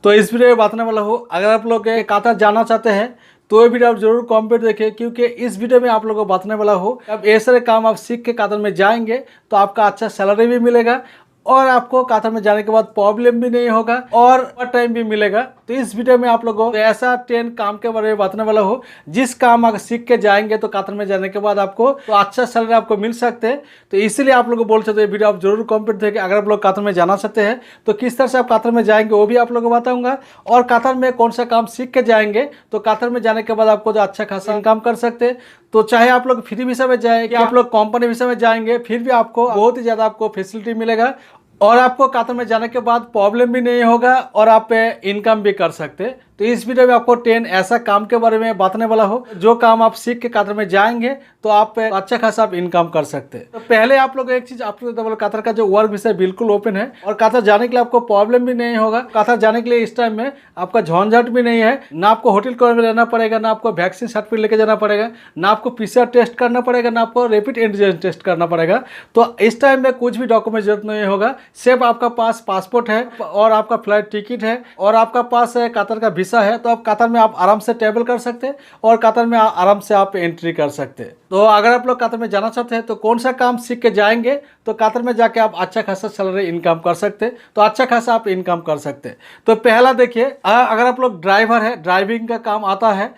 तो इस वीडियो में बताने वाला हूँ, अगर आप लोग कतार जाना चाहते हैं तो ये वीडियो आप जरूर कंप्लीट देखें, क्योंकि इस वीडियो में आप लोगों को बताने वाला हूँ अब ऐसे सारे काम आप सीख के कतार में जाएंगे तो आपका अच्छा सैलरी भी मिलेगा और आपको कतार में जाने के बाद प्रॉब्लम भी नहीं होगा और टाइम भी मिलेगा। तो इस वीडियो में आप लोगों को ऐसा 10 काम के बारे में बताने वाला हूँ जिस काम आप सीख के जाएंगे तो कतार में जाने के बाद आपको तो अच्छा सैलरी आपको मिल सकते हैं। तो इसीलिए आप लोगों को बोल सकते हैं वीडियो आप जरूर कंप्लीट देखें। अगर आप लोग कतार में जाना चाहते हैं तो किस तरह से आप कतार में जाएंगे वो भी आप लोगों को बताऊंगा, और कतार में कौन सा काम सीख के जाएंगे तो कतार में जाने के बाद आपको जो अच्छा खासा इनकम कर सकते हैं। तो चाहे आप लोग फ्री वीसा में जाए या आप लोग कंपनी वीसा में जाएंगे फिर भी आपको बहुत ही ज़्यादा आपको फैसिलिटी मिलेगा और आपको कतार में जाने के बाद प्रॉब्लम भी नहीं होगा और आप इनकम भी कर सकते हैं। तो इस वीडियो में आपको 10 ऐसा काम के बारे में बताने वाला हो जो काम आप सीख के कतार में जाएंगे तो आप अच्छा खासा आप इनकम कर सकते हैं। तो पहले आप लोग एक चीज आप लोग कतार का जो वर्क वीसा बिल्कुल ओपन है और कतार जाने के लिए आपको प्रॉब्लम भी नहीं होगा। कतार जाने के लिए इस टाइम में आपका झंझट भी नहीं है, ना आपको होटल में रहना पड़ेगा, ना आपको वैक्सीन सर्टिफिकेट लेके जाना पड़ेगा, ना आपको PCR टेस्ट करना पड़ेगा, ना आपको रैपिड एंटीजन टेस्ट करना पड़ेगा। तो इस टाइम में कुछ भी डॉक्यूमेंट जरूरत नहीं होगा, सिर्फ आपका पास पासपोर्ट है और आपका फ्लाइट टिकट है और आपका पास कतार का वीसा है तो आप कतार में आप आराम से ट्रैवल कर सकते हैं और कतार में आराम से आप एंट्री कर सकते हैं। तो अगर आप लोग कतार में जाना चाहते हैं तो कौन सा काम सीख के जाएंगे तो कतार में जाके आप अच्छा खासा सैलरी इनकम कर सकते हैं, तो अच्छा खासा आप इनकम कर सकते हैं। तो पहला देखिए, अगर आप लोग ड्राइवर है, ड्राइविंग का काम आता है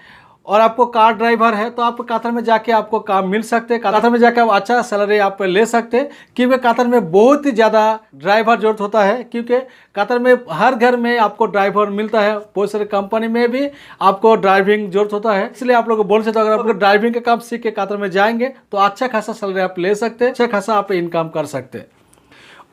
और आपको कार ड्राइवर है तो आप कतार में जाके आपको काम मिल सकते हैं। कतार में जाके आप अच्छा सैलरी आप ले सकते हैं, क्योंकि कतार में बहुत ही ज़्यादा ड्राइवर जरूरत होता है, क्योंकि कतार में हर घर में आपको ड्राइवर मिलता है, बहुत सारे कंपनी में भी आपको ड्राइविंग जरूरत होता है। इसलिए आप लोग को बोल सकते हो अगर आप लोग ड्राइविंग का काम सीख के कतार में जाएंगे तो अच्छा खासा सैलरी आप ले सकते हैं, अच्छा खासा आप इनकम कर सकते हैं।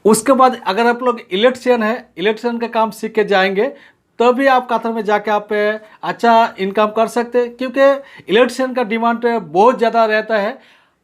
उसके बाद अगर आप लोग इलेक्ट्रिशियन है, इलेक्ट्रिशियन का काम सीख के जाएंगे तभी आप कतार में जाके आप अच्छा इनकम कर सकते हैं, क्योंकि इलेक्ट्रिशियन का डिमांड बहुत ज़्यादा रहता है,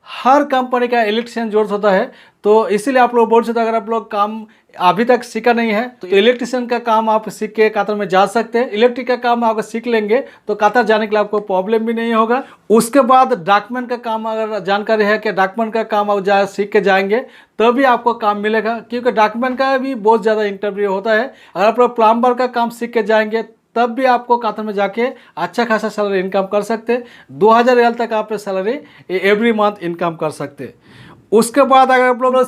हर कंपनी का इलेक्ट्रिशियन जरूरत होता है। तो इसीलिए आप लोग बोल सकते हैं अगर आप लोग काम अभी तक सीखा नहीं है तो इलेक्ट्रिशियन का काम आप सीख के कतार में जा सकते हैं। इलेक्ट्रिक का काम आप सीख लेंगे तो कतार जाने के लिए आपको प्रॉब्लम भी नहीं होगा। उसके बाद डॉक्यूमेंट का काम अगर जानकारी है कि डॉक्यूमेंट का काम आप सीख के जाएंगे तभी आपको काम मिलेगा, क्योंकि डॉक्यूमेंट का भी बहुत ज़्यादा इंटरव्यू होता है। अगर आप लोग प्लम्बर का काम सीख के जाएंगे तब भी आपको कतार में जाके अच्छा खासा सैलरी इनकम कर सकते हैं। 2000 रियाल तक आप सैलरी एवरी मंथ इनकम कर सकते हैं। उसके बाद अगर आप लोग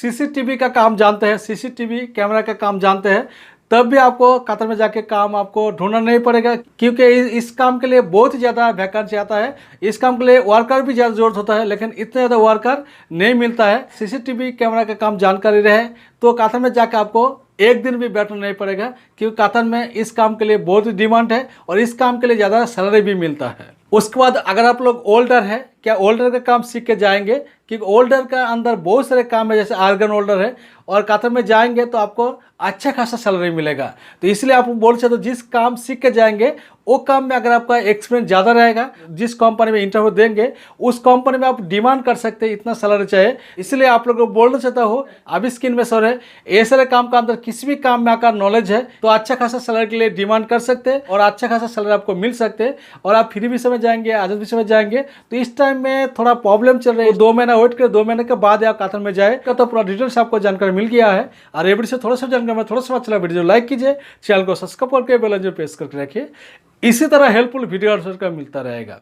CCTV का काम जानते हैं, CCTV कैमरा का काम जानते हैं, तब भी आपको कतार में जाके काम आपको ढूंढना नहीं पड़ेगा, क्योंकि इस काम के लिए बहुत ही ज़्यादा वैकेंसी आता है। इस काम के लिए वर्कर भी ज़्यादा ज़रूरत होता है, लेकिन इतना ज़्यादा वर्कर नहीं मिलता है। CCTV कैमरा का काम जानकारी रहे तो कतार में जाकर आपको एक दिन भी बैठना नहीं पड़ेगा, क्योंकि कतार में इस काम के लिए बहुत डिमांड है और इस काम के लिए ज़्यादा सैलरी भी मिलता है। उसके बाद अगर आप लोग ओल्डर है, क्या ओल्डर का काम सीख के जाएंगे, क्योंकि ओल्डर का अंदर बहुत सारे काम है, जैसे आर्गन ओल्डर है, और कतार में जाएंगे तो आपको अच्छा खासा सैलरी मिलेगा। तो इसलिए आप बोल सकते हो जिस काम सीख के जाएंगे वो काम में अगर आपका एक्सपीरियंस ज़्यादा रहेगा, जिस कंपनी में इंटरव्यू देंगे उस कंपनी में आप डिमांड कर सकते हैं, इतना सैलरी चाहिए। इसलिए आप लोगों को बोलना चाहता हूँ अभी स्किन में सर है, ये सारे काम का अंदर किसी भी काम में आकर नॉलेज है तो अच्छा खासा सैलरी के लिए डिमांड कर सकते हैं और अच्छा खासा सैलरी आपको मिल सकते हैं। और आप फ्री वीसा में जाएंगे, आज़ाद वीसा में जाएंगे तो इस टाइम में थोड़ा प्रॉब्लम चल रही है, 2 महीना वेट करें, 2 महीने के बाद आप कतार में जाए तो पूरा डिटेल्स आपको जानकारी मिल गया है। और ये वीडियो से थोड़ा सा जानकारी में थोड़ा सा अच्छा लगा वीडियो लाइक कीजिए, चैनल को सब्सक्राइब करके बेल आइकन प्रेस करके रखिए। इसी तरह हेल्पफुल वीडियो मिलता रहेगा।